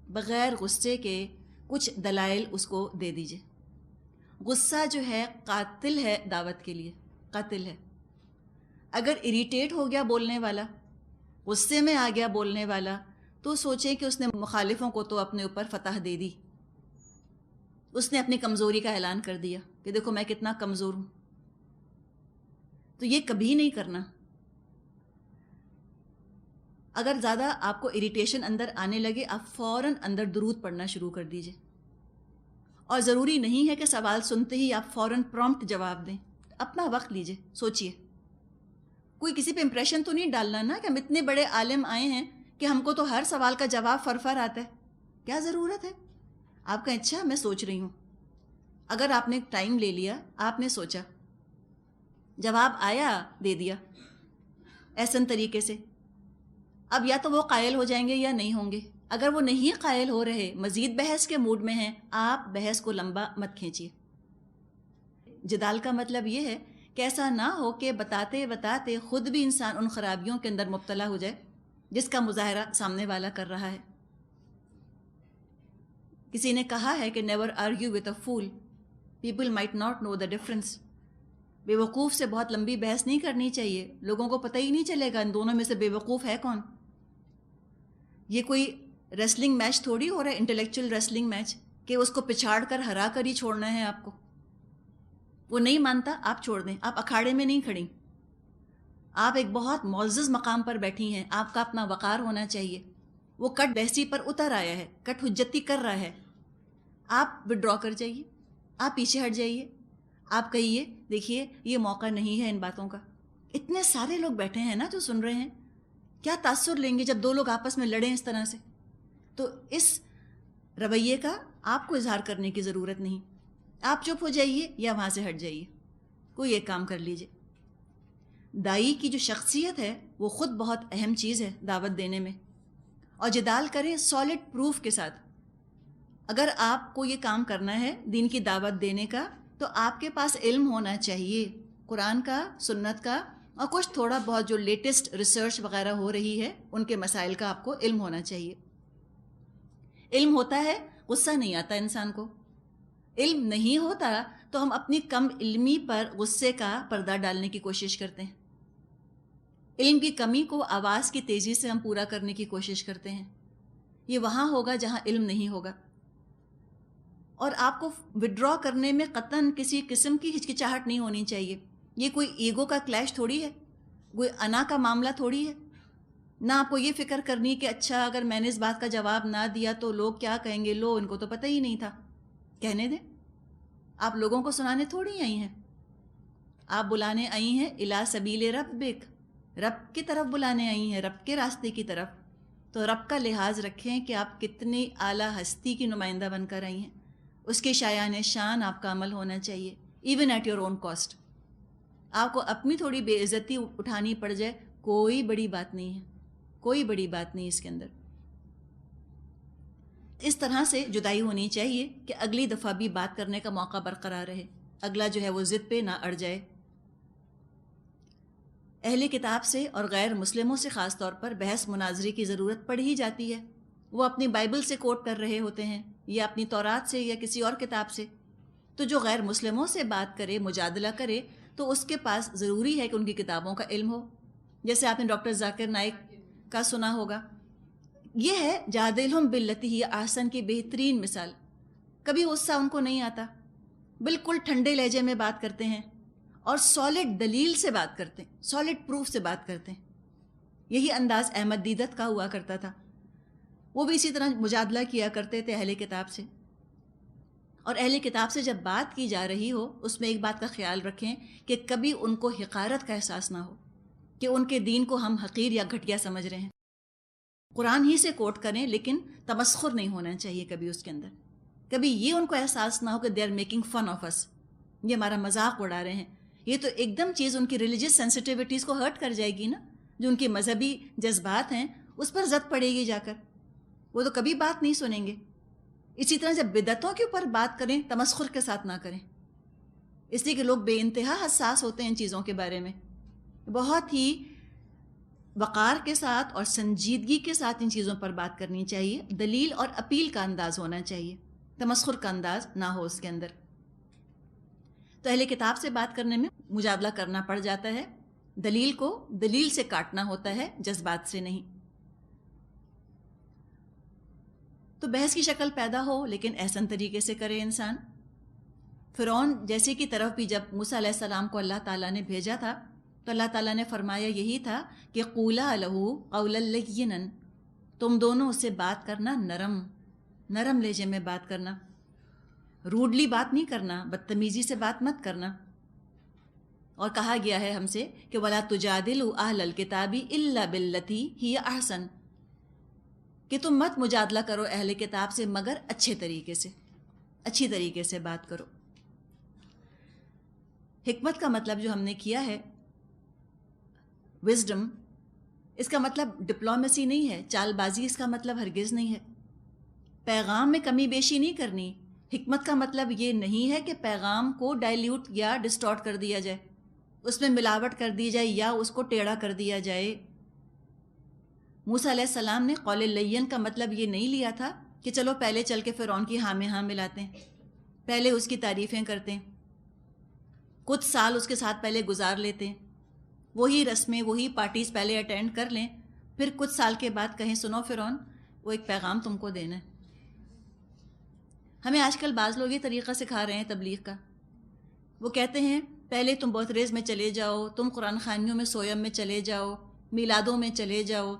بغیر غصے کے کچھ دلائل اس کو دے دیجئے. غصہ جو ہے قاتل ہے دعوت کے لیے، قاتل ہے. اگر اریٹیٹ ہو گیا بولنے والا، غصے میں آ گیا بولنے والا، تو سوچیں کہ اس نے مخالفوں کو تو اپنے اوپر فتح دے دی، اس نے اپنی کمزوری کا اعلان کر دیا کہ دیکھو میں کتنا کمزور ہوں. تو یہ کبھی نہیں کرنا. اگر زیادہ آپ کو اریٹیشن اندر آنے لگے، آپ فوراً اندر درود پڑھنا شروع کر دیجئے. اور ضروری نہیں ہے کہ سوال سنتے ہی آپ فوراً پرومپٹ جواب دیں. اپنا وقت لیجئے، سوچئے. کوئی کسی پہ امپریشن تو نہیں ڈالنا نا کہ ہم اتنے بڑے عالم آئے ہیں کہ ہم کو تو ہر سوال کا جواب فرفر آتا ہے. کیا ضرورت ہے؟ آپ کا اچھا میں سوچ رہی ہوں. اگر آپ نے ٹائم لے لیا، آپ نے سوچا، جواب آیا، دے دیا احسن طریقے سے. اب یا تو وہ قائل ہو جائیں گے یا نہیں ہوں گے. اگر وہ نہیں قائل ہو رہے، مزید بحث کے موڈ میں ہیں، آپ بحث کو لمبا مت کھینچیے. جدال کا مطلب یہ ہے کہ ایسا نہ ہو کہ بتاتے بتاتے خود بھی انسان ان خرابیوں کے اندر مبتلا ہو جائے جس کا مظاہرہ سامنے والا کر رہا ہے. کسی نے کہا ہے کہ never argue with a fool, people might not know the difference. بے وقوف سے بہت لمبی بحث نہیں کرنی چاہیے، لوگوں کو پتہ ہی نہیں چلے گا ان دونوں میں سے بے وقوف ہے کون. یہ کوئی ریسلنگ میچ تھوڑی ہو رہا ہے، انٹلیکچوئل ریسلنگ میچ، کہ اس کو پچھاڑ کر ہرا کر ہی چھوڑنا ہے آپ کو. وہ نہیں مانتا، آپ چھوڑ دیں. آپ اکھاڑے میں نہیں کھڑی، آپ ایک بہت معزز مقام پر بیٹھی ہیں. آپ کا اپنا وقار ہونا چاہیے. وہ کٹ بحثی پر اتر آیا ہے، کٹ حجتی کر رہا ہے، آپ وڈرا کر جائیے، آپ پیچھے ہٹ جائیے. آپ کہیے دیکھیے یہ موقع نہیں ہے ان باتوں کا. اتنے سارے لوگ بیٹھے ہیں نا جو سن رہے ہیں، کیا تاثر لیں گے جب دو لوگ آپس میں لڑیں اس طرح سے. تو اس رویے کا آپ کو اظہار کرنے کی ضرورت نہیں. آپ چپ ہو جائیے یا وہاں سے ہٹ جائیے، کوئی ایک کام کر لیجئے. دائی کی جو شخصیت ہے وہ خود بہت اہم چیز ہے دعوت دینے میں. اور جدال کریں سالڈ پروف کے ساتھ. اگر آپ کو یہ کام کرنا ہے دین کی دعوت دینے کا، تو آپ کے پاس علم ہونا چاہیے، قرآن کا، سنت کا، اور کچھ تھوڑا بہت جو لیٹسٹ ریسرچ وغیرہ ہو رہی ہے ان کے مسائل کا آپ کو علم ہونا چاہیے. علم ہوتا ہے غصہ نہیں آتا انسان کو. علم نہیں ہوتا تو ہم اپنی کم علمی پر غصے کا پردہ ڈالنے کی کوشش کرتے ہیں. علم کی کمی کو آواز کی تیزی سے ہم پورا کرنے کی کوشش کرتے ہیں. یہ وہاں ہوگا جہاں علم نہیں ہوگا. اور آپ کو وڈرا کرنے میں قطعاً کسی قسم کی ہچکچاہٹ نہیں ہونی چاہیے. یہ کوئی ایگو کا کلیش تھوڑی ہے، کوئی انا کا معاملہ تھوڑی ہے. نہ آپ کو یہ فکر کرنی کہ اچھا اگر میں نے اس بات کا جواب نہ دیا تو لوگ کیا کہیں گے، لو ان کو تو پتہ ہی نہیں تھا. کہنے دیں، آپ لوگوں کو سنانے تھوڑی آئی ہیں. آپ بلانے آئی ہیں الی سبیل ربک، رب کی طرف بلانے آئی ہیں، رب کے راستے کی طرف. تو رب کا لحاظ رکھیں کہ آپ کتنی اعلیٰ ہستی کی نمائندہ بن کر آئی ہیں. اس کے شایان شان آپ کا عمل ہونا چاہیے، even at your own cost. آپ کو اپنی تھوڑی بے عزتی اٹھانی پڑ جائے، کوئی بڑی بات نہیں ہے، کوئی بڑی بات نہیں اس کے اندر. اس طرح سے جدائی ہونی چاہیے کہ اگلی دفعہ بھی بات کرنے کا موقع برقرار رہے، اگلا جو ہے وہ ضد پہ نہ اڑ جائے. اہل کتاب سے اور غیر مسلموں سے خاص طور پر بحث مناظرے کی ضرورت پڑ ہی جاتی ہے. وہ اپنی بائبل سے کوٹ کر رہے ہوتے ہیں یا اپنی تورات سے یا کسی اور کتاب سے. تو جو غیر مسلموں سے بات کرے، مجادلہ کرے، تو اس کے پاس ضروری ہے کہ ان کی کتابوں کا علم ہو. جیسے آپ نے ڈاکٹر ذاکر نائک کا سنا ہوگا، یہ ہے جادلہم باللتی ہی احسن کی بہترین مثال. کبھی غصہ ان کو نہیں آتا، بالکل ٹھنڈے لہجے میں بات کرتے ہیں اور سالڈ دلیل سے بات کرتے ہیں، سالڈ پروف سے بات کرتے ہیں. یہی انداز احمد دیدت کا ہوا کرتا تھا. وہ بھی اسی طرح مجادلہ کیا کرتے تھے اہل کتاب سے. اور اہل کتاب سے جب بات کی جا رہی ہو، اس میں ایک بات کا خیال رکھیں کہ کبھی ان کو حقارت کا احساس نہ ہو کہ ان کے دین کو ہم حقیر یا گھٹیا سمجھ رہے ہیں. قرآن ہی سے کوٹ کریں لیکن تمسخر نہیں ہونا چاہیے کبھی اس کے اندر. کبھی یہ ان کو احساس نہ ہو کہ they are making fun of us, یہ ہمارا مذاق اڑا رہے ہیں. یہ تو ایک دم چیز ان کی ریلیجس سینسٹیوٹیز کو ہرٹ کر جائے گی نا. جو ان کی مذہبی جذبات ہیں اس پر زد پڑے گی جا کر، وہ تو کبھی بات نہیں سنیں گے. اسی طرح جب بدعتوں کے اوپر بات کریں تمسخر کے ساتھ نہ کریں، اس لیے کہ لوگ بے انتہا حساس ہوتے ہیں ان چیزوں کے بارے میں. بہت ہی وقار کے ساتھ اور سنجیدگی کے ساتھ ان چیزوں پر بات کرنی چاہیے. دلیل اور اپیل کا انداز ہونا چاہیے, تمسخر کا انداز نہ ہو اس کے اندر. تو اہل کتاب سے بات کرنے میں مجادلہ کرنا پڑ جاتا ہے. دلیل کو دلیل سے کاٹنا ہوتا ہے, جذبات سے نہیں. تو بحث کی شکل پیدا ہو لیکن احسن طریقے سے کرے انسان. فرعون جیسے کی طرف بھی جب موسیٰ علیہ السلام کو اللہ تعالیٰ نے بھیجا تھا تو اللہ تعالیٰ نے فرمایا یہی تھا کہ قولا لہو قولا لینا, تم دونوں اس سے بات کرنا نرم نرم لہجے میں بات کرنا, روڈلی بات نہیں کرنا, بدتمیزی سے بات مت کرنا. اور کہا گیا ہے ہم سے کہ وَلَا تُجَادِلُوا أَهْلَ الْكِتَابِ إِلَّا بِالَّتِي هِيَ أَحْسَنُ, کہ تم مت مجادلہ کرو اہل کتاب سے مگر اچھے طریقے سے, اچھی طریقے سے بات کرو. حکمت کا مطلب جو ہم نے کیا ہے وزڈم, اس کا مطلب ڈپلومیسی نہیں ہے, چال بازی اس کا مطلب ہرگز نہیں ہے. پیغام میں کمی بیشی نہیں کرنی. حکمت کا مطلب یہ نہیں ہے کہ پیغام کو ڈائلیوٹ یا ڈسٹارٹ کر دیا جائے, اس میں ملاوٹ کر دی جائے یا اس کو ٹیڑھا کر دیا جائے. موسیٰ علیہ السلام نے قول لین کا مطلب یہ نہیں لیا تھا کہ چلو پہلے چل کے فرعون کی ہاں میں ہاں ملاتے ہیں, پہلے اس کی تعریفیں کرتے ہیں, کچھ سال اس کے ساتھ پہلے گزار لیتے ہیں, وہی رسمیں وہی پارٹیز پہلے اٹینڈ کر لیں, پھر کچھ سال کے بعد کہیں سنو فرعون وہ ایک پیغام تم کو دینا ہے. ہمیں آج کل بعض لوگ یہ طریقہ سکھا رہے ہیں تبلیغ کا. وہ کہتے ہیں پہلے تم برتھ ڈیز میں چلے جاؤ, تم قرآن خوانیوں میں سویم میں چلے جاؤ, میلادوں میں چلے جاؤ,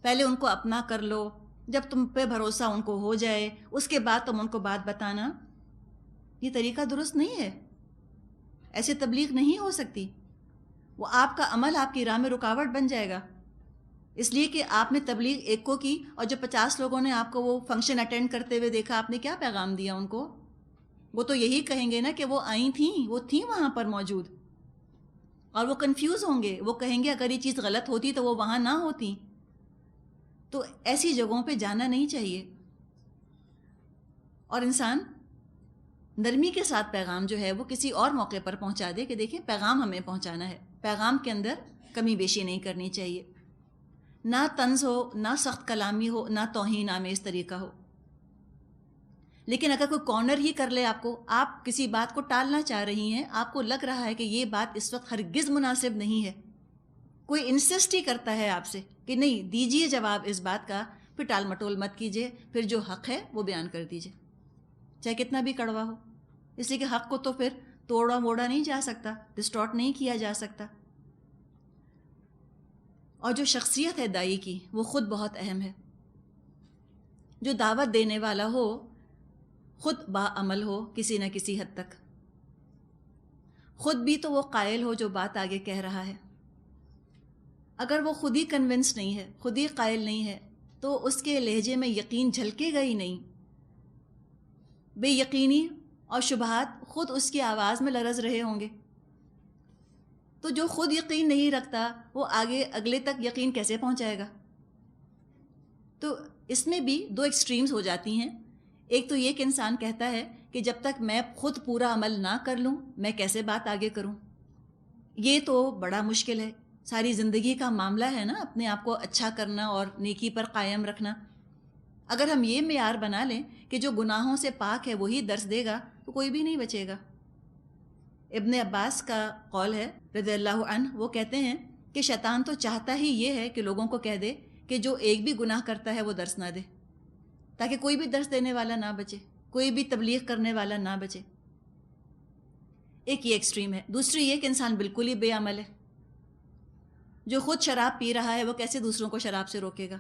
پہلے ان کو اپنا کر لو, جب تم پہ بھروسہ ان کو ہو جائے اس کے بعد تم ان کو بات بتانا. یہ طریقہ درست نہیں ہے, ایسے تبلیغ نہیں ہو سکتی. وہ آپ کا عمل آپ کی راہ میں رکاوٹ بن جائے گا, اس لیے کہ آپ نے تبلیغ ایک کو کی اور جو 50 لوگوں نے آپ کو وہ فنکشن اٹینڈ کرتے ہوئے دیکھا, آپ نے کیا پیغام دیا ان کو؟ وہ تو یہی کہیں گے نا کہ وہ آئی تھیں, وہ تھیں وہاں پر موجود, اور وہ کنفیوز ہوں گے. وہ کہیں گے اگر یہ چیز غلط ہوتی تو وہ وہاں نہ ہوتی. تو ایسی جگہوں پہ جانا نہیں چاہیے. اور انسان نرمی کے ساتھ پیغام جو ہے وہ کسی اور موقع پر پہنچا دے کہ دیکھیں پیغام ہمیں پہنچانا ہے, پیغام کے اندر کمی بیشی نہیں کرنی چاہیے. نہ طنز ہو, نہ سخت کلامی ہو, نہ توہین آمیز طریقہ ہو. لیکن اگر کوئی کارنر ہی کر لے آپ کو, آپ کسی بات کو ٹالنا چاہ رہی ہیں, آپ کو لگ رہا ہے کہ یہ بات اس وقت ہرگز مناسب نہیں ہے, کوئی انسسٹ ہی کرتا ہے آپ سے کہ نہیں دیجئے جواب اس بات کا, پھر ٹال مٹول مت کیجئے, پھر جو حق ہے وہ بیان کر دیجئے, چاہے کتنا بھی کڑوا ہو. اس لیے کہ حق کو تو پھر توڑا موڑا نہیں جا سکتا, ڈسٹارٹ نہیں کیا جا سکتا. اور جو شخصیت ہے دائی کی وہ خود بہت اہم ہے. جو دعوت دینے والا ہو خود باعمل ہو کسی نہ کسی حد تک, خود بھی تو وہ قائل ہو جو بات آگے کہہ رہا ہے. اگر وہ خود ہی کنونس نہیں ہے, خود ہی قائل نہیں ہے, تو اس کے لہجے میں یقین جھلکے گا ہی نہیں. بے یقینی اور شبہات خود اس کی آواز میں لرز رہے ہوں گے. تو جو خود یقین نہیں رکھتا وہ آگے اگلے تک یقین کیسے پہنچائے گا؟ تو اس میں بھی دو ایکسٹریمز ہو جاتی ہیں. ایک تو یہ کہ انسان کہتا ہے کہ جب تک میں خود پورا عمل نہ کر لوں میں کیسے بات آگے کروں. یہ تو بڑا مشکل ہے, ساری زندگی کا معاملہ ہے نا اپنے آپ کو اچھا کرنا اور نیکی پر قائم رکھنا. اگر ہم یہ معیار بنا لیں کہ جو گناہوں سے پاک ہے وہی درس دے گا تو کوئی بھی نہیں بچے گا. ابن عباس کا قول ہے رضی اللہ عنہ, وہ کہتے ہیں کہ شیطان تو چاہتا ہی یہ ہے کہ لوگوں کو کہہ دے کہ جو ایک بھی گناہ کرتا ہے وہ درس نہ دے, تاکہ کوئی بھی درس دینے والا نہ بچے, کوئی بھی تبلیغ کرنے والا نہ بچے. ایک یہ ایکسٹریم ہے. دوسری یہ کہ انسان بالکل ہی بے عمل ہے. جو خود شراب پی رہا ہے وہ کیسے دوسروں کو شراب سے روکے گا؟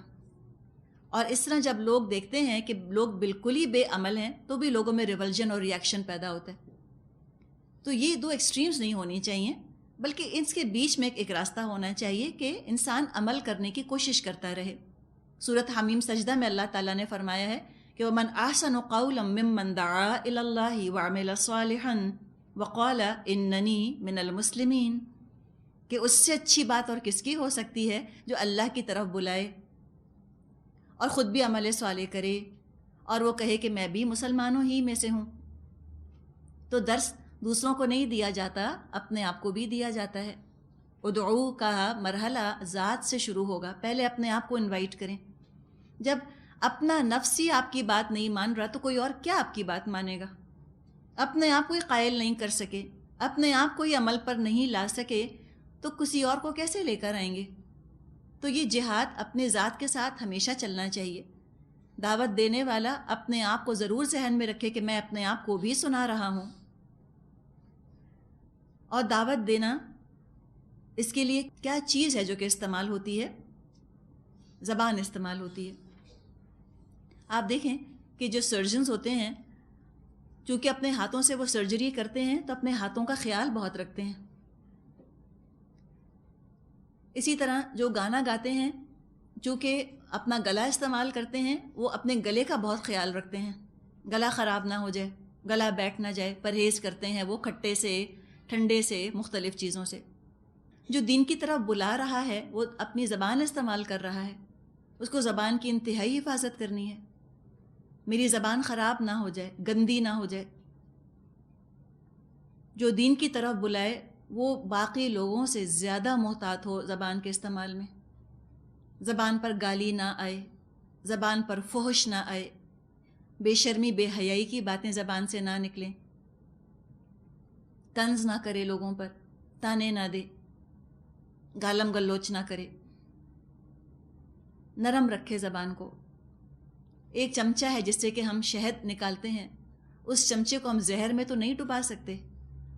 اور اس طرح جب لوگ دیکھتے ہیں کہ لوگ بالکل ہی بے عمل ہیں تو بھی لوگوں میں ریولجن اور ریاکشن پیدا ہوتا ہے. تو یہ دو ایکسٹریمز نہیں ہونی چاہیے, بلکہ اس کے بیچ میں ایک راستہ ہونا چاہیے کہ انسان عمل کرنے کی کوشش کرتا رہے. سورۃ حمیم سجدہ میں اللہ تعالیٰ نے فرمایا ہے کہ وَمَنْ أَحْسَنُ قَوْلًا مِّمَّنْ دَعَا إِلَى اللَّهِ وَعَمِلَ صَالِحًا وَقَالَ إِنَّنِي مِنَ الْمُسْلِمِينَ, کہ اس سے اچھی بات اور کس کی ہو سکتی ہے جو اللہ کی طرف بلائے اور خود بھی عمل صالح کرے اور وہ کہے کہ میں بھی مسلمانوں ہی میں سے ہوں. تو درس دوسروں کو نہیں دیا جاتا, اپنے آپ کو بھی دیا جاتا ہے. ادعو کا مرحلہ ذات سے شروع ہوگا. پہلے اپنے آپ کو انوائٹ کریں. جب اپنا نفس ہی آپ کی بات نہیں مان رہا تو کوئی اور کیا آپ کی بات مانے گا؟ اپنے آپ کو ہی قائل نہیں کر سکے, اپنے آپ کو ہی عمل پر نہیں لا سکے تو کسی اور کو کیسے لے کر آئیں گے؟ تو یہ جہاد اپنے ذات کے ساتھ ہمیشہ چلنا چاہیے. دعوت دینے والا اپنے آپ کو ضرور ذہن میں رکھے کہ میں اپنے آپ کو بھی سنا رہا ہوں. اور دعوت دینا, اس کے لیے کیا چیز ہے جو کہ استعمال ہوتی ہے؟ زبان استعمال ہوتی ہے. آپ دیکھیں کہ جو سرجنز ہوتے ہیں, چونکہ اپنے ہاتھوں سے وہ سرجری کرتے ہیں تو اپنے ہاتھوں کا خیال بہت رکھتے ہیں. اسی طرح جو گانا گاتے ہیں, چونکہ اپنا گلا استعمال کرتے ہیں, وہ اپنے گلے کا بہت خیال رکھتے ہیں, گلا خراب نہ ہو جائے, گلا بیٹھ نہ جائے, پرہیز کرتے ہیں وہ کھٹے سے, ٹھنڈے سے, مختلف چیزوں سے. جو دین کی طرف بلا رہا ہے وہ اپنی زبان استعمال کر رہا ہے, اس کو زبان کی انتہائی حفاظت کرنی ہے. میری زبان خراب نہ ہو جائے, گندی نہ ہو جائے. جو دین کی طرف بلائے وہ باقی لوگوں سے زیادہ محتاط ہو زبان کے استعمال میں. زبان پر گالی نہ آئے, زبان پر فحش نہ آئے, بے شرمی بے حیائی کی باتیں زبان سے نہ نکلیں, طنز نہ کرے لوگوں پر, تانے نہ دے, گالم گلوچ نہ کرے, نرم رکھے زبان کو. ایک چمچہ ہے جس سے کہ ہم شہد نکالتے ہیں, اس چمچے کو ہم زہر میں تو نہیں ڈبا سکتے.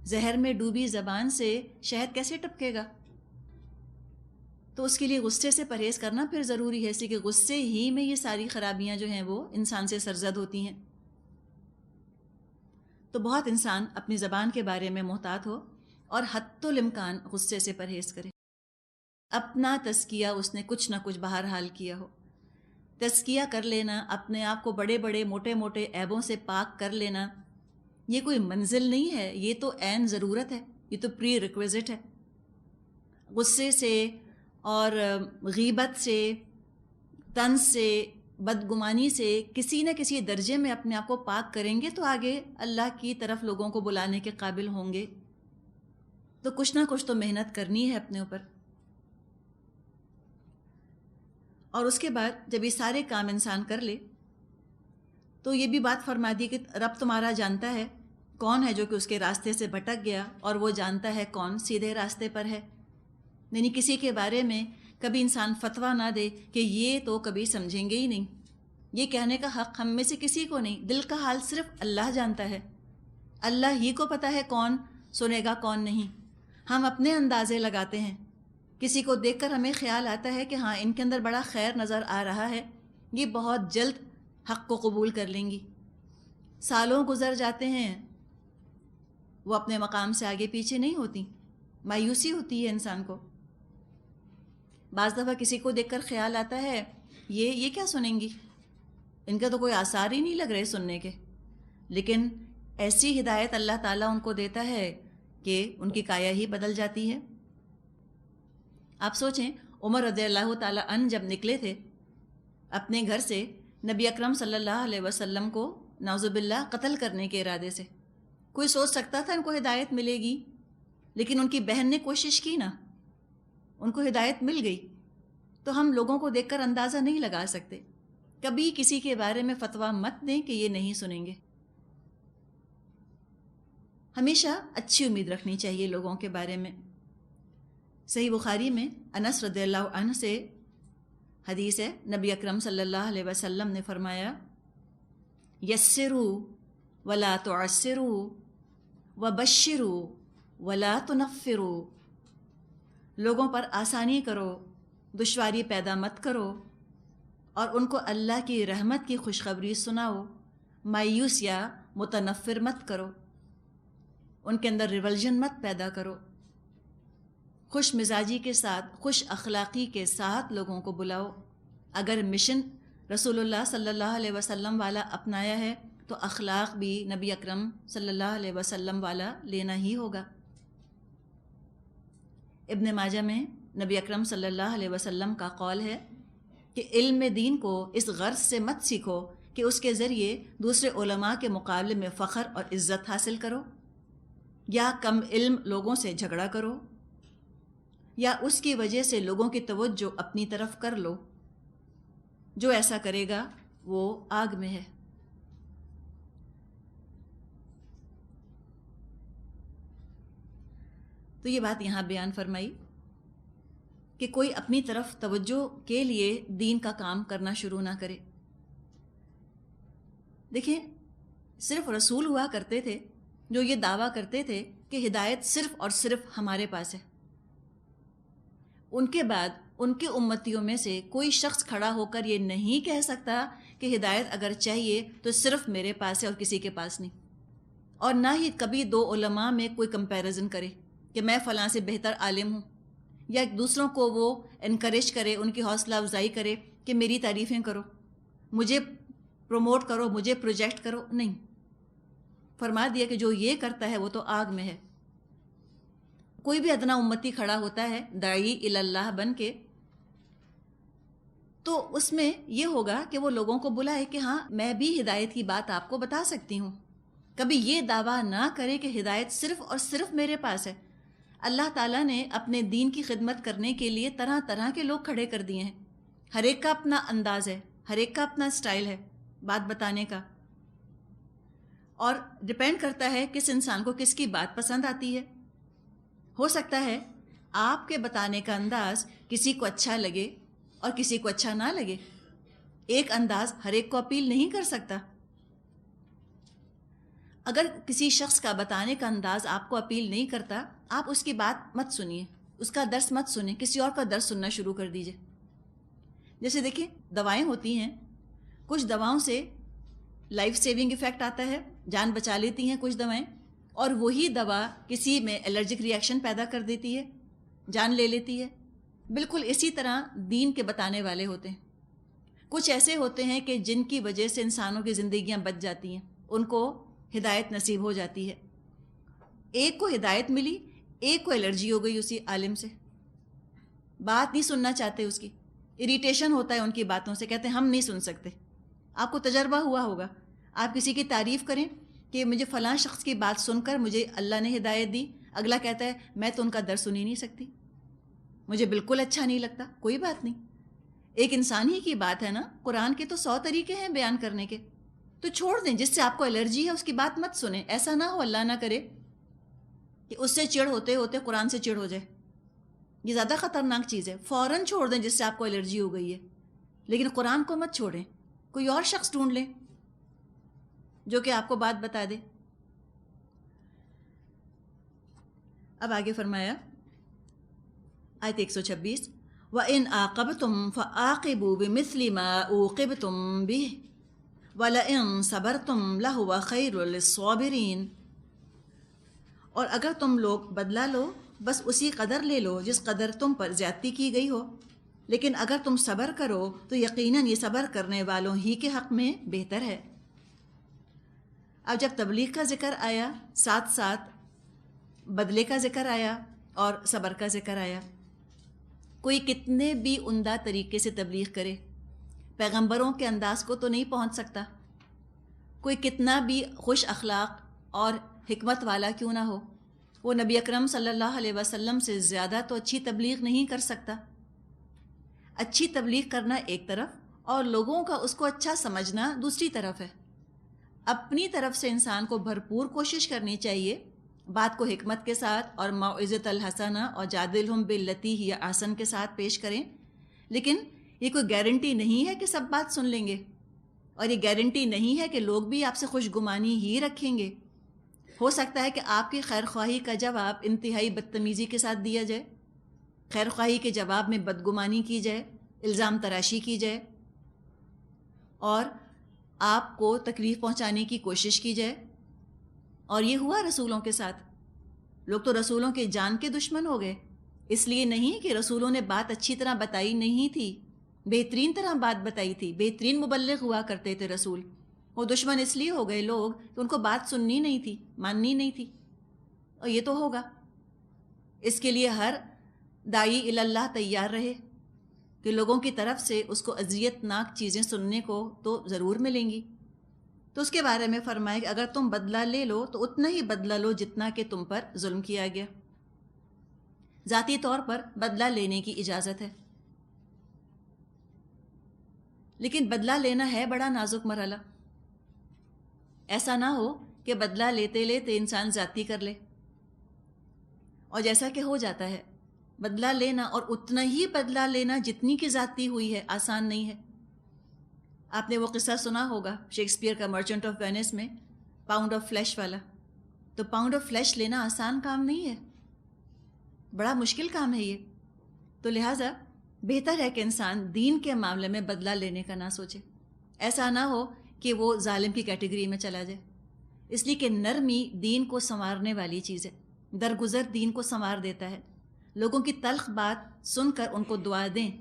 زہر میں ڈوبی زبان سے شہد کیسے ٹپکے گا؟ تو اس کے لیے غصے سے پرہیز کرنا پھر ضروری ہے, اس لیے کہ غصے ہی میں یہ ساری خرابیاں جو ہیں وہ انسان سے سرزد ہوتی ہیں. تو بہت انسان اپنی زبان کے بارے میں محتاط ہو اور حتی الامکان غصے سے پرہیز کرے. اپنا تزکیہ اس نے کچھ نہ کچھ بہرحال کیا ہو. تزکیہ کر لینا, اپنے آپ کو بڑے بڑے موٹے موٹے عیبوں سے پاک کر لینا, یہ کوئی منزل نہیں ہے, یہ تو عین ضرورت ہے, یہ تو پری ریکویزٹ ہے. غصے سے اور غیبت سے, طنز سے, بدگمانی سے کسی نہ کسی درجے میں اپنے آپ کو پاک کریں گے تو آگے اللہ کی طرف لوگوں کو بلانے کے قابل ہوں گے. تو کچھ نہ کچھ تو محنت کرنی ہے اپنے اوپر. اور اس کے بعد جب یہ سارے کام انسان کر لے تو یہ بھی بات فرما دی کہ رب تمہارا جانتا ہے کون ہے جو کہ اس کے راستے سے بھٹک گیا, اور وہ جانتا ہے کون سیدھے راستے پر ہے. یعنی کسی کے بارے میں کبھی انسان فتویٰ نہ دے کہ یہ تو کبھی سمجھیں گے ہی نہیں. یہ کہنے کا حق ہم میں سے کسی کو نہیں. دل کا حال صرف اللہ جانتا ہے, اللہ ہی کو پتہ ہے کون سنے گا کون نہیں. ہم اپنے اندازے لگاتے ہیں, کسی کو دیکھ کر ہمیں خیال آتا ہے کہ ہاں ان کے اندر بڑا خیر نظر آ رہا ہے, یہ بہت جلد حق کو قبول کر لیں گی. سالوں گزر جاتے ہیں, وہ اپنے مقام سے آگے پیچھے نہیں ہوتی, مایوسی ہوتی ہے انسان کو. بعض دفعہ کسی کو دیکھ کر خیال آتا ہے یہ کیا سنیں گی, ان کا تو کوئی آثار ہی نہیں لگ رہے سننے کے. لیکن ایسی ہدایت اللہ تعالیٰ ان کو دیتا ہے کہ ان کی کایا ہی بدل جاتی ہے. آپ سوچیں, عمر رضی اللہ تعالیٰ عنہ جب نکلے تھے اپنے گھر سے نبی اکرم صلی اللہ علیہ وسلم کو نعوذ باللہ قتل کرنے کے ارادے سے, کوئی سوچ سکتا تھا ان کو ہدایت ملے گی؟ لیکن ان کی بہن نے کوشش کی نا, ان کو ہدایت مل گئی. تو ہم لوگوں کو دیکھ کر اندازہ نہیں لگا سکتے. کبھی کسی کے بارے میں فتویٰ مت دیں کہ یہ نہیں سنیں گے. ہمیشہ اچھی امید رکھنی چاہیے لوگوں کے بارے میں. صحیح بخاری میں انس رضی اللہ عنہ سے حدیث ہے, نبی اکرم صلی اللہ علیہ وسلم نے فرمایا, یسروا ولا تعسروا وبشروا ولا تنفروا. لوگوں پر آسانی کرو, دشواری پیدا مت کرو, اور ان کو اللہ کی رحمت کی خوشخبری سناؤ. مایوس یا متنفر مت کرو, ان کے اندر ریولجن مت پیدا کرو. خوش مزاجی کے ساتھ, خوش اخلاقی کے ساتھ لوگوں کو بلاؤ. اگر مشن رسول اللہ صلی اللہ علیہ وسلم والا اپنایا ہے تو اخلاق بھی نبی اکرم صلی اللہ علیہ وسلم والا لینا ہی ہوگا. ابن ماجہ میں نبی اکرم صلی اللہ علیہ وسلم کا قول ہے کہ علم دین کو اس غرض سے مت سیکھو کہ اس کے ذریعے دوسرے علماء کے مقابلے میں فخر اور عزت حاصل کرو, یا کم علم لوگوں سے جھگڑا کرو, یا اس کی وجہ سے لوگوں کی توجہ اپنی طرف کر لو، جو ایسا کرے گا وہ آگ میں ہے۔ تو یہ بات یہاں بیان فرمائی کہ کوئی اپنی طرف توجہ کے لیے دین کا کام کرنا شروع نہ کرے۔ دیکھیں، صرف رسول ہوا کرتے تھے جو یہ دعویٰ کرتے تھے کہ ہدایت صرف اور صرف ہمارے پاس ہے۔ ان کے بعد ان کے امتیوں میں سے کوئی شخص کھڑا ہو کر یہ نہیں کہہ سکتا کہ ہدایت اگر چاہیے تو صرف میرے پاس ہے اور کسی کے پاس نہیں، اور نہ ہی کبھی دو علماء میں کوئی کمپیریزن کرے کہ میں فلاں سے بہتر عالم ہوں، یا دوسروں کو وہ انکریج کرے، ان کی حوصلہ افزائی کرے کہ میری تعریفیں کرو، مجھے پروموٹ کرو، مجھے پروجیکٹ کرو۔ نہیں، فرما دیا کہ جو یہ کرتا ہے وہ تو آگ میں ہے۔ کوئی بھی ادنا امتی کھڑا ہوتا ہے داعی الی اللہ بن کے، تو اس میں یہ ہوگا کہ وہ لوگوں کو بلائے کہ ہاں میں بھی ہدایت کی بات آپ کو بتا سکتی ہوں۔ کبھی یہ دعویٰ نہ کرے کہ ہدایت صرف اور صرف میرے پاس ہے۔ اللہ تعالیٰ نے اپنے دین کی خدمت کرنے کے لیے طرح طرح کے لوگ کھڑے کر دیے ہیں، ہر ایک کا اپنا انداز ہے، ہر ایک کا اپنا سٹائل ہے بات بتانے کا، اور ڈپینڈ کرتا ہے کس انسان کو کس کی بات پسند آتی ہے۔ ہو سکتا ہے آپ کے بتانے کا انداز کسی کو اچھا لگے اور کسی کو اچھا نہ لگے، ایک انداز ہر ایک کو اپیل نہیں کر سکتا۔ اگر کسی شخص کا بتانے کا انداز آپ کو اپیل نہیں کرتا، آپ اس کی بات مت سنیے، اس کا درس مت سنیں، کسی اور کا درس سننا شروع کر دیجئے۔ جیسے دیکھیں، دوائیں ہوتی ہیں، کچھ دواؤں سے لائف سیونگ ایفیکٹ آتا ہے، جان بچا لیتی ہیں کچھ دوائیں، اور وہی دوا کسی میں الرجک ری ایکشن پیدا کر دیتی ہے، جان لے لیتی ہے۔ بالکل اسی طرح دین کے بتانے والے ہوتے ہیں، کچھ ایسے ہوتے ہیں کہ جن کی وجہ سے انسانوں کی زندگیاں بچ جاتی ہیں، ان کو ہدایت نصیب ہو جاتی ہے۔ ایک کو ہدایت ملی، ایک کو الرجی ہو گئی اسی عالم سے، بات نہیں سننا چاہتے، اس کی اریٹیشن ہوتا ہے ان کی باتوں سے، کہتے ہیں ہم نہیں سن سکتے۔ آپ کو تجربہ ہوا ہوگا، آپ کسی کی تعریف کریں کہ مجھے فلاں شخص کی بات سن کر مجھے اللہ نے ہدایت دی، اگلا کہتا ہے میں تو ان کا درس سن ہی نہیں سکتی، مجھے بالکل اچھا نہیں لگتا۔ کوئی بات نہیں، ایک انسان ہی کی بات ہے نا، قرآن کے تو 100 طریقے ہیں بیان کرنے کے، تو چھوڑ دیں۔ جس سے آپ کو الرجی ہے اس کی بات مت سنیں، ایسا نہ ہو اللہ نہ کرے کہ اس سے چڑ ہوتے ہوتے قرآن سے چڑ ہو جائے، یہ زیادہ خطرناک چیز ہے۔ فوراً چھوڑ دیں جس سے آپ کو الرجی ہو گئی ہے، لیکن قرآن کو مت چھوڑیں، کوئی اور شخص ڈھونڈ لیں جو کہ آپ کو بات بتا دے۔ اب آگے فرمایا آیت 126، وَإِنْ عَاقَبْتُمْ فَعَاقِبُوا بِمِثْلِ مَا عُوقِبْتُمْ بِهِ وَلَئِنْ صَبَرْتُمْ لَهُوَ خَيْرٌ لِلصَّابِرِينَ۔ اور اگر تم لوگ بدلہ لو بس اسی قدر لے لو جس قدر تم پر زیادتی کی گئی ہو، لیکن اگر تم صبر کرو تو یقیناً یہ صبر کرنے والوں ہی کے حق میں بہتر ہے۔ اب جب تبلیغ کا ذکر آیا، ساتھ ساتھ بدلے کا ذکر آیا اور صبر کا ذکر آیا۔ کوئی کتنے بھی عمدہ طریقے سے تبلیغ کرے، پیغمبروں کے انداز کو تو نہیں پہنچ سکتا۔ کوئی کتنا بھی خوش اخلاق اور حکمت والا کیوں نہ ہو، وہ نبی اکرم صلی اللہ علیہ وسلم سے زیادہ تو اچھی تبلیغ نہیں کر سکتا۔ اچھی تبلیغ کرنا ایک طرف اور لوگوں کا اس کو اچھا سمجھنا دوسری طرف ہے۔ اپنی طرف سے انسان کو بھرپور کوشش کرنی چاہیے، بات کو حکمت کے ساتھ اور موعظۃ الحسنہ اور جادلہم باللتی ہی احسن کے ساتھ پیش کریں، لیکن یہ کوئی گارنٹی نہیں ہے کہ سب بات سن لیں گے، اور یہ گارنٹی نہیں ہے کہ لوگ بھی آپ سے خوش گمانی ہی رکھیں گے۔ ہو سکتا ہے کہ آپ کی خیر خواہی کا جواب انتہائی بدتمیزی کے ساتھ دیا جائے، خیر خواہی کے جواب میں بدگمانی کی جائے، الزام تراشی کی جائے، اور آپ کو تکلیف پہنچانے کی کوشش کی جائے۔ اور یہ ہوا رسولوں کے ساتھ، لوگ تو رسولوں کے جان کے دشمن ہو گئے، اس لیے نہیں کہ رسولوں نے بات اچھی طرح بتائی نہیں تھی، بہترین طرح بات بتائی تھی، بہترین مبلغ ہوا کرتے تھے رسول، وہ دشمن اس لیے ہو گئے لوگ کہ ان کو بات سننی نہیں تھی، ماننی نہیں تھی۔ اور یہ تو ہوگا، اس کے لیے ہر داعی الی اللہ تیار رہے کہ لوگوں کی طرف سے اس کو اذیت ناک چیزیں سننے کو تو ضرور ملیں گی۔ تو اس کے بارے میں فرمایا کہ اگر تم بدلہ لے لو تو اتنا ہی بدلہ لو جتنا کہ تم پر ظلم کیا گیا۔ ذاتی طور پر بدلہ لینے کی اجازت ہے، لیکن بدلہ لینا ہے بڑا نازک مرحلہ. ایسا نہ ہو کہ بدلہ لیتے لیتے انسان زیادتی کر لے، اور جیسا کہ ہو جاتا ہے. بدلہ لینا اور اتنا ہی بدلہ لینا جتنی کی زیادتی ہوئی ہے آسان نہیں ہے. آپ نے وہ قصہ سنا ہوگا شیکسپیئر کا مرچنٹ آف وینس میں، پاؤنڈ آف فلیش والا. تو پاؤنڈ آف فلیش لینا آسان کام نہیں ہے، بڑا مشکل کام ہے یہ. تو لہٰذا بہتر ہے کہ انسان دین کے معاملے میں بدلہ لینے کا نہ سوچے. ایسا نہ ہو کہ وہ ظالم کی کیٹیگری میں چلا جائے، اس لیے کہ نرمی دین کو سنوارنے والی چیز ہے. درگزر دین کو سنوار دیتا ہے. لوگوں کی تلخ بات سن کر ان کو دعا دیں،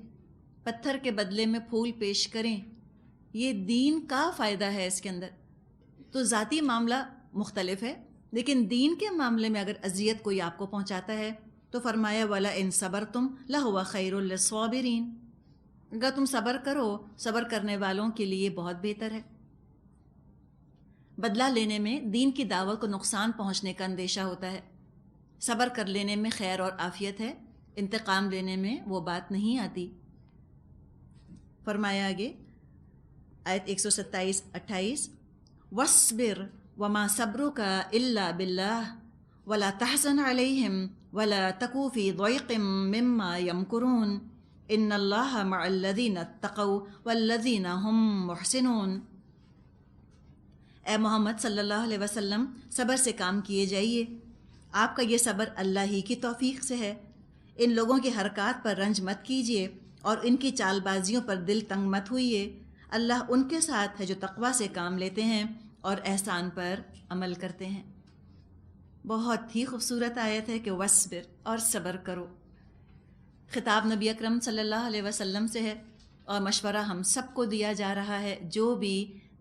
پتھر کے بدلے میں پھول پیش کریں، یہ دین کا فائدہ ہے اس کے اندر. تو ذاتی معاملہ مختلف ہے، لیکن دین کے معاملے میں اگر اذیت کوئی آپ کو پہنچاتا ہے تو فرمایا وَلَا إِن صَبَرْتُمْ لَهُوَ خَيْرٌ لِّلصَّابِرِينَ، اگر تم صبر کرو، صبر کرنے والوں کے لیے بہت بہتر ہے. بدلہ لینے میں دین کی دعوت کو نقصان پہنچنے کا اندیشہ ہوتا ہے. صبر کر لینے میں خیر اور عافیت ہے، انتقام لینے میں وہ بات نہیں آتی. فرمایا آگے آیت 127-28، وَاصْبِرْ وَمَا صَبْرُكَ إِلَّا بِاللَّهِ وَلَا تَحْزَنْ عَلَيْهِمْ وَلَا تَكُ فِي ضَيْقٍ مِّمَّا يَمْكُرُونَ إِنَّ اللَّهَ مَعَ الَّذِينَ اتَّقَوْا وَالَّذِينَ هُمْ مُحْسِنُونَ. اے محمد صلی اللہ علیہ وسلم، صبر سے کام کیے جائیے. آپ کا یہ صبر اللہ ہی کی توفیق سے ہے. ان لوگوں کی حرکات پر رنج مت کیجیے اور ان کی چال بازیوں پر دل تنگ مت ہوئیے. اللہ ان کے ساتھ ہے جو تقویٰ سے کام لیتے ہیں اور احسان پر عمل کرتے ہیں. بہت ہی خوبصورت آیت ہے کہ وَاصْبِرْ، اور صبر کرو. خطاب نبی اکرم صلی اللہ علیہ وسلم سے ہے اور مشورہ ہم سب کو دیا جا رہا ہے جو بھی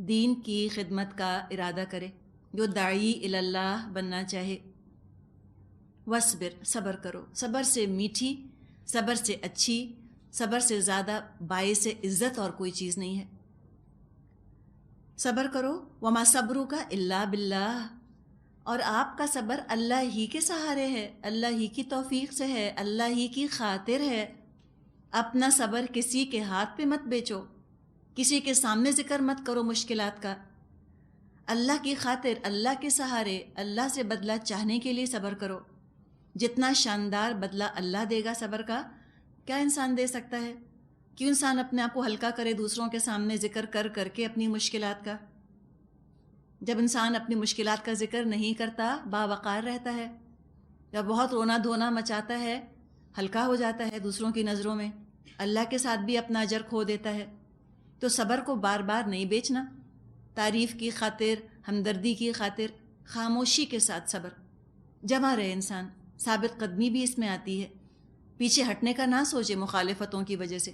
دین کی خدمت کا ارادہ کرے، جو داعی اللہ بننا چاہے. وَاصْبِرْ، صبر کرو. صبر سے میٹھی، صبر سے اچھی، صبر سے زیادہ باعث عزت اور کوئی چیز نہیں ہے. صبر کرو. وَمَا صَبْرُكَ إِلَّا بِاللَّهِ، اور آپ کا صبر اللہ ہی کے سہارے ہے، اللہ ہی کی توفیق سے ہے، اللہ ہی کی خاطر ہے. اپنا صبر کسی کے ہاتھ پہ مت بیچو، کسی کے سامنے ذکر مت کرو مشکلات کا. اللہ کی خاطر، اللہ کے سہارے، اللہ سے بدلہ چاہنے کے لیے صبر کرو. جتنا شاندار بدلہ اللہ دے گا صبر کا، کیا انسان دے سکتا ہے؟ کیوں انسان اپنے آپ کو ہلکا کرے دوسروں کے سامنے ذکر کر کر کے اپنی مشکلات کا؟ جب انسان اپنی مشکلات کا ذکر نہیں کرتا، باوقار رہتا ہے. جب بہت رونا دھونا مچاتا ہے، ہلکا ہو جاتا ہے دوسروں کی نظروں میں، اللہ کے ساتھ بھی اپنا اجر کھو دیتا ہے. تو صبر کو بار بار نہیں بیچنا. تعریف کی خاطر، ہمدردی کی خاطر، خاموشی کے ساتھ صبر. جمع رہے انسان. ثابت قدمی بھی اس میں آتی ہے. پیچھے ہٹنے کا نہ سوچے مخالفتوں کی وجہ سے.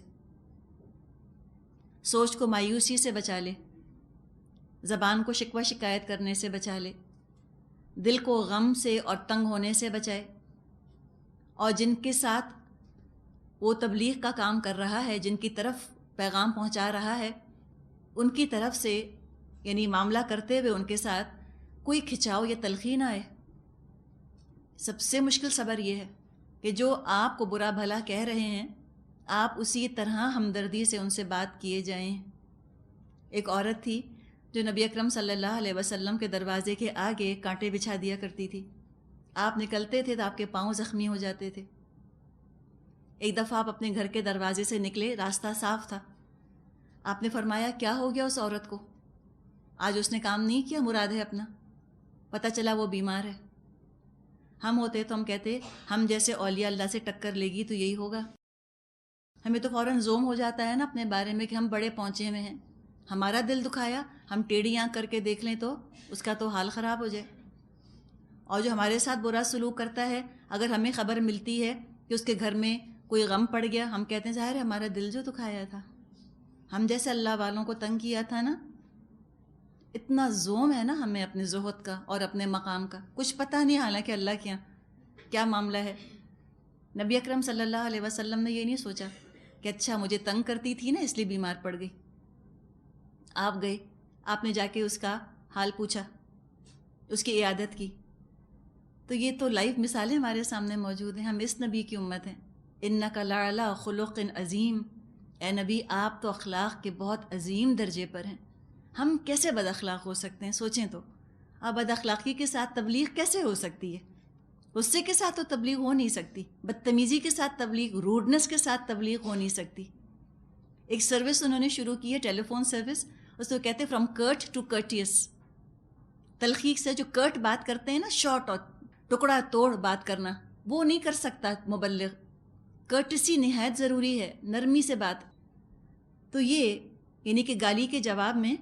سوچ کو مایوسی سے بچا لے، زبان کو شکوہ شکایت کرنے سے بچا لے، دل کو غم سے اور تنگ ہونے سے بچائے. اور جن کے ساتھ وہ تبلیغ کا کام کر رہا ہے، جن کی طرف پیغام پہنچا رہا ہے، ان کی طرف سے یعنی معاملہ کرتے ہوئے ان کے ساتھ کوئی کھچاؤ یا تلخی نہ آئے. سب سے مشکل صبر یہ ہے کہ جو آپ کو برا بھلا کہہ رہے ہیں، آپ اسی طرح ہمدردی سے ان سے بات کیے جائیں. ایک عورت تھی جو نبی اکرم صلی اللہ علیہ وسلم کے دروازے کے آگے کانٹے بچھا دیا کرتی تھی. آپ نکلتے تھے تو آپ کے پاؤں زخمی ہو جاتے تھے. ایک دفعہ آپ اپنے گھر کے دروازے سے نکلے، راستہ صاف تھا. آپ نے فرمایا کیا ہو گیا اس عورت کو؟ آج اس نے کام نہیں کیا مراد ہے اپنا. پتہ چلا وہ بیمار ہے. ہم ہوتے تو ہم کہتے ہم جیسے اولیاء اللہ سے ٹکر لے گی تو یہی ہوگا. ہمیں تو فوراً زوم ہو جاتا ہے نا اپنے بارے میں کہ ہم بڑے پہنچے ہوئے ہیں. ہمارا دل دکھایا، ہم ٹیڑھی آنکھ کر کے دیکھ لیں تو اس کا تو حال خراب ہو جائے. اور جو ہمارے ساتھ برا سلوک کرتا ہے، اگر ہمیں خبر ملتی ہے کہ اس کے گھر میں کوئی غم پڑ گیا، ہم کہتے ہیں ظاہر ہے ہمارا دل جو دکھایا تھا، ہم جیسے اللہ والوں کو تنگ کیا تھا نا. اتنا زوم ہے نا ہمیں اپنے زہد کا اور اپنے مقام کا، کچھ پتہ نہیں حالانکہ اللہ کے یہاں کیا معاملہ ہے. نبی اکرم صلی اللہ علیہ وسلم نے یہ نہیں سوچا کہ اچھا مجھے تنگ کرتی تھی نا اس لیے بیمار پڑ گئی. آپ گئے، آپ نے جا کے اس کا حال پوچھا، اس کی عیادت کی. تو یہ تو لائیو مثالیں ہمارے سامنے موجود ہیں. ہم اس نبی کی امت ہیں. انک لعلی خلق عظیم، اے نبی آپ تو اخلاق کے بہت عظیم درجے پر ہیں. ہم کیسے بد اخلاق ہو سکتے ہیں؟ سوچیں تو. اب بد اخلاقی کے ساتھ تبلیغ کیسے ہو سکتی ہے؟ غصے کے ساتھ تو تبلیغ ہو نہیں سکتی، بدتمیزی کے ساتھ تبلیغ، روڈنس کے ساتھ تبلیغ ہو نہیں سکتی. ایک سروس انہوں نے شروع کی ہے، ٹیلی فون سروس، اس کو کہتے ہیں فرام کرٹ ٹو کرٹیس. تلخیق سے جو کرٹ بات کرتے ہیں نا، شارٹ اور ٹکڑا توڑ بات کرنا، وہ نہیں کر سکتا مبلغ. کرٹسی نہایت ضروری ہے، نرمی سے بات. تو یہ یعنی کہ گالی کے جواب میں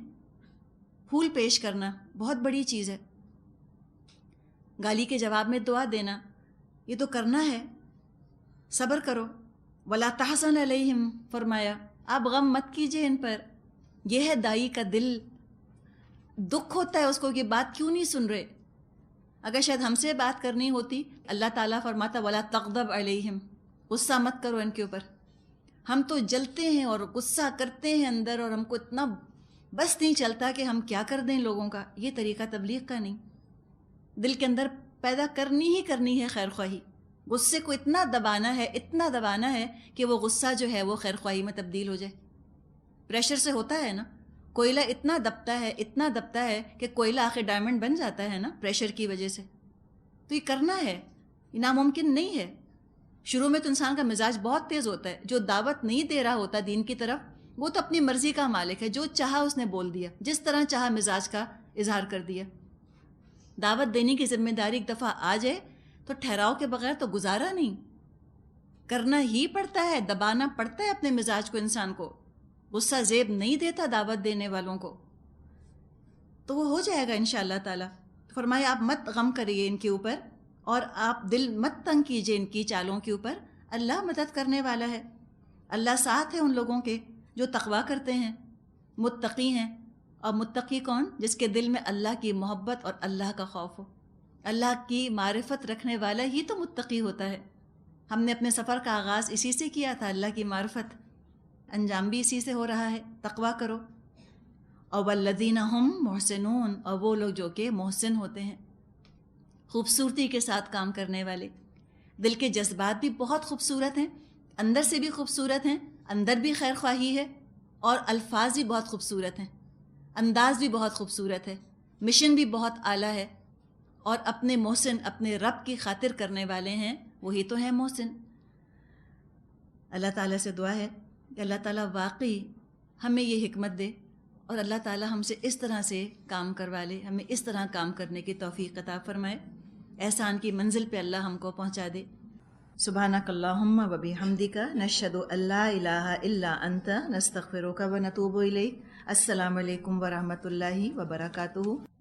پھول پیش کرنا بہت بڑی چیز ہے. گالی کے جواب میں دعا دینا، یہ تو کرنا ہے. صبر کرو. ولا تحزن علیہم، فرمایا آپ غم مت کیجئے ان پر. یہ ہے دائی کا دل. دکھ ہوتا ہے اس کو کہ بات کیوں نہیں سن رہے. اگر شاید ہم سے بات کرنی ہوتی، اللہ تعالیٰ فرماتا ولا تغضب علیہم، غصہ مت کرو ان کے اوپر. ہم تو جلتے ہیں اور غصہ کرتے ہیں اندر، اور ہم کو اتنا بس نہیں چلتا کہ ہم کیا کر دیں لوگوں کا. یہ طریقہ تبلیغ کا نہیں. دل کے اندر پیدا کرنی ہے خیر خواہی. غصے کو اتنا دبانا ہے کہ وہ غصہ جو ہے وہ خیر خواہی میں تبدیل ہو جائے. پریشر سے ہوتا ہے نا، کوئلہ اتنا دبتا ہے کہ کوئلہ آخر ڈائمنڈ بن جاتا ہے نا پریشر کی وجہ سے. تو یہ کرنا ہے، یہ ناممکن نہیں ہے. شروع میں تو انسان کا مزاج بہت تیز ہوتا ہے. جو دعوت نہیں دے رہا ہوتا دین کی طرف، وہ تو اپنی مرضی کا مالک ہے. جو چاہا اس نے بول دیا، جس طرح چاہا مزاج کا اظہار کر دیا. دعوت دینے کی ذمہ داری ایک دفعہ آ جائے تو ٹھہراؤ کے بغیر تو گزارا نہیں. کرنا ہی پڑتا ہے، دبانا پڑتا ہے اپنے مزاج کو. انسان کو غصہ زیب نہیں دیتا دعوت دینے والوں کو. تو وہ ہو جائے گا انشاءاللہ تعالی. فرمایا آپ مت غم کریے ان کے اوپر، اور آپ دل مت تنگ کیجئے ان کی چالوں کے اوپر. اللہ مدد کرنے والا ہے. اللہ ساتھ ہے ان لوگوں کے جو تقویٰ کرتے ہیں، متقی ہیں. اور متقی کون؟ جس کے دل میں اللہ کی محبت اور اللہ کا خوف ہو. اللہ کی معرفت رکھنے والا ہی تو متقی ہوتا ہے. ہم نے اپنے سفر کا آغاز اسی سے کیا تھا، اللہ کی معرفت. انجام بھی اسی سے ہو رہا ہے. تقویٰ کرو. اور والذین ہم محسنون، اور وہ لوگ جو کہ محسن ہوتے ہیں، خوبصورتی کے ساتھ کام کرنے والے. دل کے جذبات بھی بہت خوبصورت ہیں، اندر سے بھی خوبصورت ہیں، اندر بھی خیر خواہی ہے، اور الفاظ بھی بہت خوبصورت ہیں، انداز بھی بہت خوبصورت ہے، مشن بھی بہت اعلیٰ ہے. اور اپنے محسن، اپنے رب کی خاطر کرنے والے ہیں، وہی تو ہیں محسن. اللہ تعالیٰ سے دعا ہے کہ اللہ تعالیٰ واقعی ہمیں یہ حکمت دے، اور اللہ تعالیٰ ہم سے اس طرح سے کام کروا لے، ہمیں اس طرح کام کرنے کی توفیق عطا فرمائے، احسان کی منزل پہ اللہ ہم کو پہنچا دے. سبحانک اللہم و بحمدک، نشہد ان لا الہ الا انت، نستغفرک و نتوب الیک. السلام علیکم ورحمۃ اللہ وبرکاتہ.